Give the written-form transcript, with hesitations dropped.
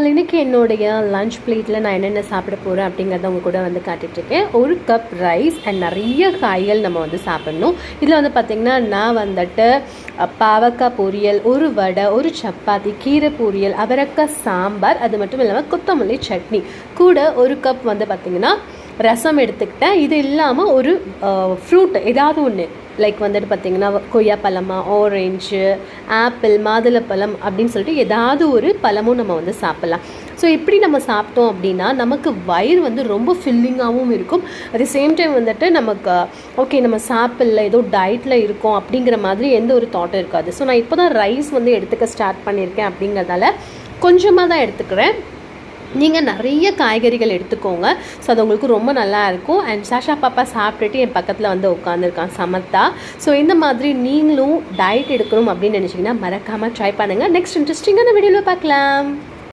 All இன்றைக்கி என்னுடைய lunch பிளேட்டில் நான் என்னென்ன சாப்பிட போகிறேன் அப்படிங்கிறத உங்கள் கூட வந்து காட்டிகிட்ருக்கேன். ஒரு கப் ரைஸ் அண்ட் நிறைய காய்கள் நம்ம வந்து சாப்பிட்ணும். இதில் வந்து பார்த்திங்கன்னா நான் வந்துட்டு பாவக்காய் பொரியல், ஒரு வடை, ஒரு சப்பாத்தி, கீரை பொரியல், அவரைக்காய் சாம்பார், அது மட்டும் இல்லாமல் கொத்தமல்லி சட்னி, கூட ஒரு கப் வந்து பார்த்திங்கன்னா ரசம் எடுத்துக்கிட்டேன். இது இல்லாமல் ஒரு ஃப்ரூட் ஏதாவது ஒன்று, லைக் வந்துட்டு பார்த்திங்கன்னா கொய்யாப்பழமா, ஆரஞ்சு, ஆப்பிள், மாதுளப்பழம் அப்படின்னு சொல்லிட்டு ஏதாவது ஒரு பழமும் நம்ம வந்து சாப்பிட்லாம். ஸோ இப்படி நம்ம சாப்பிட்டோம் அப்படின்னா நமக்கு வயிறு வந்து ரொம்ப ஃபில்லிங்காகவும் இருக்கும். அட் தி சேம் டைம் வந்துட்டு நமக்கு ஓகே நம்ம சாப்பிடல, ஏதோ டயட்டில் இருக்கோம் அப்படிங்கிற மாதிரி எந்த ஒரு தாட்டும் இருக்காது. ஸோ நான் இப்போ தான் ரைஸ் வந்து எடுத்துக்க ஸ்டார்ட் பண்ணியிருக்கேன் அப்படிங்கிறதால கொஞ்சமாக தான் எடுத்துக்கிறேன். நீங்கள் நிறைய காய்கறிகள் எடுத்துக்கோங்க. ஸோ அது உங்களுக்கு ரொம்ப நல்லா இருக்கும். அண்ட் சாஷா பாப்பா சாப்பிட்டுட்டு என் பக்கத்தில் வந்து உட்காந்துருக்கான் சமத்தா. ஸோ இந்த மாதிரி நீங்களும் டயட் எடுக்கணும் அப்படின்னு நினச்சிங்கன்னா மறக்காமல் ட்ரை பண்ணுங்கள். நெக்ஸ்ட் இன்ட்ரெஸ்டிங்கான வீடியோவில் பார்க்கலாம்.